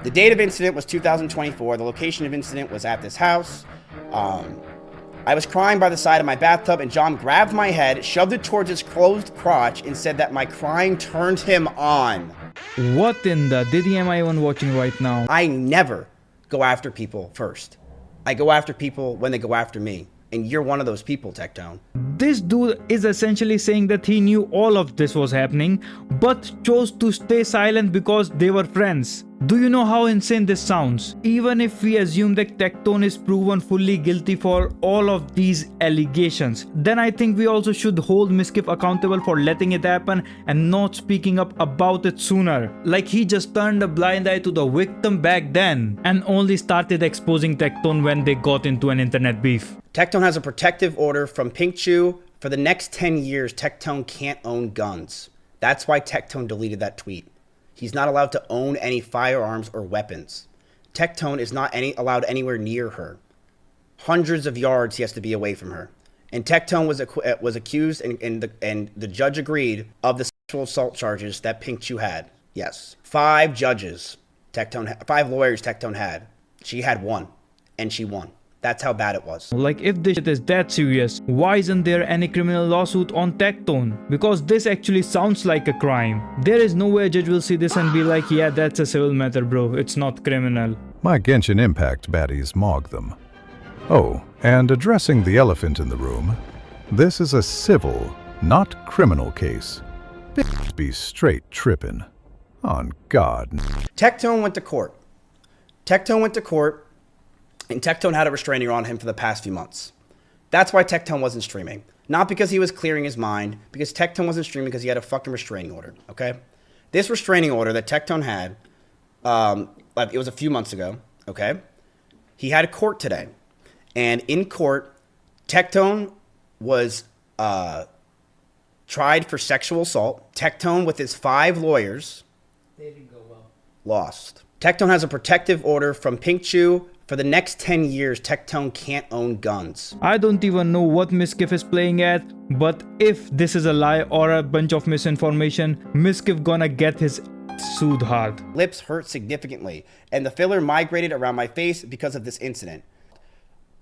The date of incident was 2024. The location of incident was at this house. I was crying by the side of my bathtub, and John grabbed my head, shoved it towards his closed crotch, and said that my crying turned him on. What in the diddy am I even watching right now? I never go after people first. I go after people when they go after me. And you're one of those people, Tectone. This dude is essentially saying that he knew all of this was happening, but chose to stay silent because they were friends. Do you know how insane this sounds? Even if we assume that Tectone is proven fully guilty for all of these allegations, then I think we also should hold Mizkif accountable for letting it happen and not speaking up about it sooner. Like he just turned a blind eye to the victim back then and only started exposing Tectone when they got into an internet beef. Tectone has a protective order from Pink Chew. For the next 10 years, Tectone can't own guns. That's why Tectone deleted that tweet. He's not allowed to own any firearms or weapons. Tectone is not allowed anywhere near her. Hundreds of yards he has to be away from her. And Tectone was accused, and the judge agreed, of the sexual assault charges that Pink Chew had. Yes. 5 lawyers Tectone had. She had 1, and she won. That's how bad it was. Like, if this shit is that serious, why isn't there any criminal lawsuit on Tectone? Because this actually sounds like a crime. There is no way a judge will see this and be like, yeah, that's a civil matter, bro. It's not criminal. My Genshin Impact baddies mog them. Oh, and addressing the elephant in the room, this is a civil, not criminal case. Bitch be straight trippin'. On God. Tectone went to court. And Tectone had a restraining order on him for the past few months. That's why Tectone wasn't streaming. Not because he was clearing his mind, because Tectone wasn't streaming because he had a fucking restraining order, okay? This restraining order that Tectone had, it was a few months ago, okay? He had a court today. And in court, Tectone was tried for sexual assault. Tectone, with his 5 lawyers, they didn't go well. Lost. Tectone has a protective order from Pink Chew. For the next 10 years, Tectone can't own guns. I don't even know what Mizkif is playing at, but if this is a lie or a bunch of misinformation, Mizkif gonna get his sued hard. Lips hurt significantly, and the filler migrated around my face because of this incident.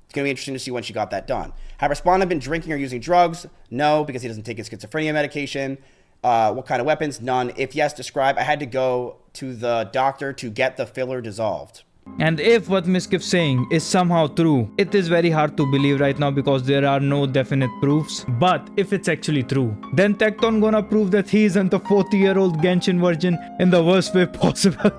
It's gonna be interesting to see when she got that done. Have respondent been drinking or using drugs? No, because he doesn't take his schizophrenia medication. What kind of weapons? None. If yes, describe. I had to go to the doctor to get the filler dissolved. And if what Mizkif's saying is somehow true, it is very hard to believe right now because there are no definite proofs. But if it's actually true, then Tectone gonna prove that he isn't a 40-year-old Genshin virgin in the worst way possible.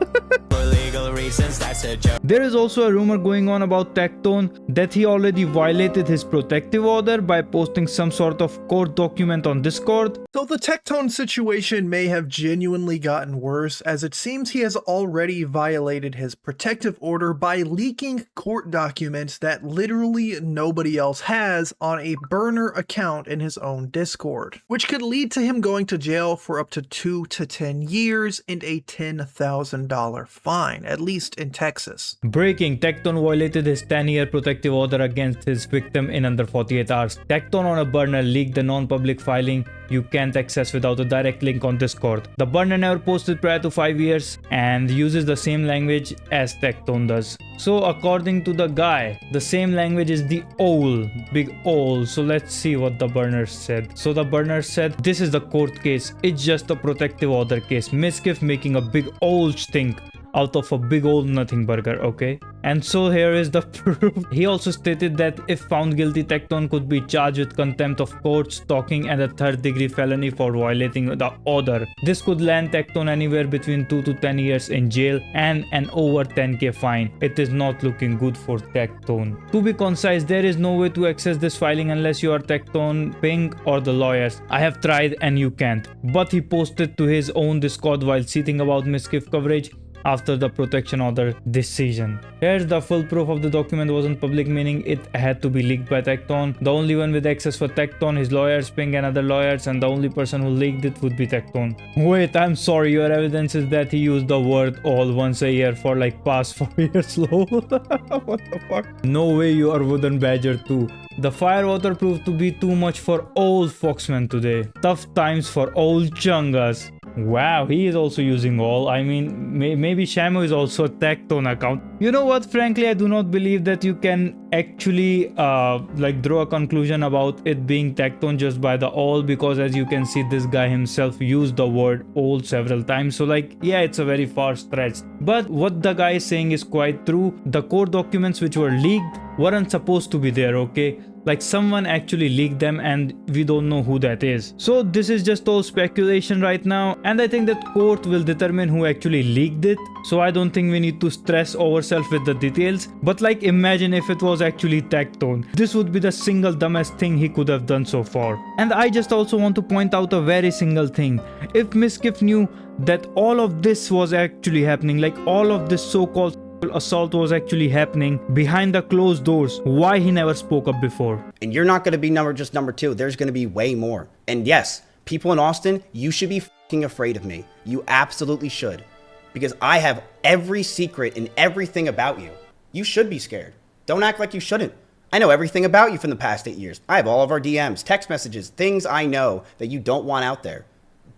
For legal reasons, that's a joke. There is also a rumor going on about Tectone that he already violated his protective order by posting some sort of court document on Discord. So the Tectone situation may have genuinely gotten worse, as it seems he has already violated his protective order by leaking court documents that literally nobody else has on a burner account in his own Discord, which could lead to him going to jail for up to 2 to 10 years and a $10,000 fine, at least in Texas. Breaking: Tectone violated his 10-year protective order against his victim in under 48 hours. Tectone on a burner leaked the non-public filing you can't access without a direct link on Discord. The burner never posted prior to 5 years and uses the same language as Tectone does. So according to the guy, the same language is the OL, big OL. So let's see what the burner said. So the burner said, this is the court case. It's just a protective order case. Mizkif making a big OL stink out of a big old nothing burger, okay? And so here is the proof. He also stated that if found guilty, Tectone could be charged with contempt of court, stalking, and a 3rd-degree felony for violating the order. This could land Tectone anywhere between 2 to 10 years in jail and an over 10k fine. It is not looking good for Tectone. To be concise, there is no way to access this filing unless you are Tectone, Pink, or the lawyers. I have tried and you can't. But he posted to his own Discord while seething about Mizkif coverage after the protection order decision. Here's the full proof of the document wasn't public, meaning it had to be leaked by Tectone. The only one with access for Tectone, his lawyers, Ping, and other lawyers, and the only person who leaked it would be Tectone. Wait, I'm sorry, your evidence is that he used the word all once a year for like past 4 years, lol. What the fuck? No way you are Wooden Badger too. The firewater proved to be too much for old Foxman today. Tough times for old Chungas. Wow, he is also using all. I mean, maybe Shamu is also a Tectone account. You know what? Frankly, I do not believe that you can actually like draw a conclusion about it being Tectone just by the all, because as you can see, this guy himself used the word all several times. So like, yeah, it's a very far stretch. But what the guy is saying is quite true. The core documents which were leaked weren't supposed to be there, okay? Like someone actually leaked them and we don't know who that is. So this is just all speculation right now, and I think that court will determine who actually leaked it. So I don't think we need to stress ourselves with the details. But like, imagine if it was actually Tectone. This would be the single dumbest thing he could have done so far. And I just also want to point out a very single thing. If Mizkif knew that all of this was actually happening, like all of this so-called assault was actually happening behind the closed doors, why he never spoke up before? And you're not going to be just number two. There's going to be way more. And yes, people in Austin, you should be fucking afraid of me. You absolutely should. Because I have every secret and everything about you. You should be scared. Don't act like you shouldn't. I know everything about you from the past 8 years. I have all of our DMs, text messages, things I know that you don't want out there.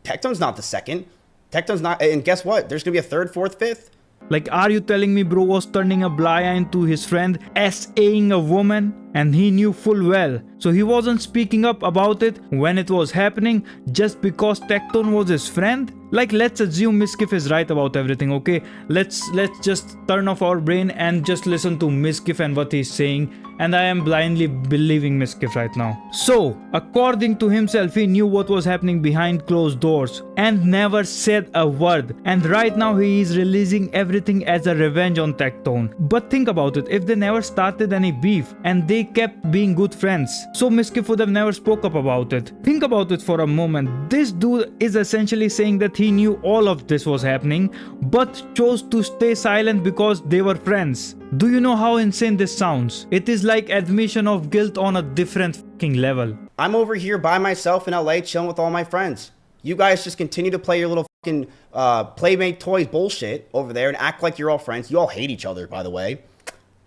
Tectone's not the second. Tectone's not, and guess what? There's going to be a third, fourth, fifth. Like, are you telling me bro was turning a blind eye to his friend SAing a woman? And he knew full well. So he wasn't speaking up about it when it was happening just because Tectone was his friend? Like, let's assume Mizkif is right about everything, okay? Let's just turn off our brain and just listen to Mizkif and what he's saying. And I am blindly believing Mizkif right now. So, according to himself, he knew what was happening behind closed doors and never said a word. And right now he is releasing everything as a revenge on Tectone. But think about it, if they never started any beef and they kept being good friends, so Mizkif would have never spoke up about it. Think about it for a moment. This dude is essentially saying that he knew all of this was happening but chose to stay silent because they were friends. Do you know how insane this sounds? It is like admission of guilt on a different fucking level. I'm over here by myself in LA chilling with all my friends. You guys just continue to play your little fucking Playmate Toys bullshit over there and act like you're all friends. You all hate each other, by the way.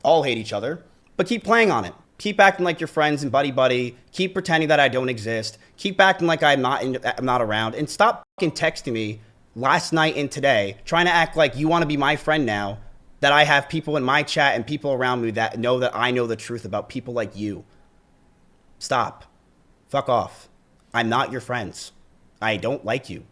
All hate each other. But keep playing on it. Keep acting like you're friends and buddy-buddy. Keep pretending that I don't exist. Keep acting like I'm not around. And stop fucking texting me last night and today, trying to act like you want to be my friend now, that I have people in my chat and people around me that know that I know the truth about people like you. Stop. Fuck off. I'm not your friends. I don't like you.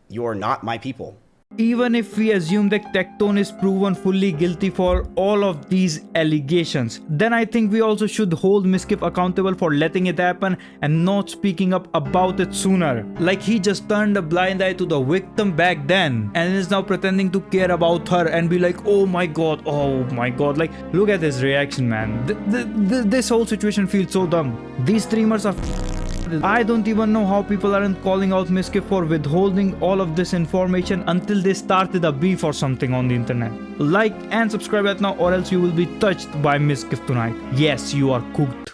You are not my people. Even if we assume that Tectone is proven fully guilty for all of these allegations, then I think we also should hold Mizkif accountable for letting it happen and not speaking up about it sooner. Like, he just turned a blind eye to the victim back then and is now pretending to care about her and be like, oh my god, like, look at his reaction, man. This whole situation feels so dumb. These streamers are I don't even know how people aren't calling out Mizkif for withholding all of this information until they started a beef or something on the internet. Like and subscribe right now, or else you will be touched by Mizkif tonight. Yes, you are cooked.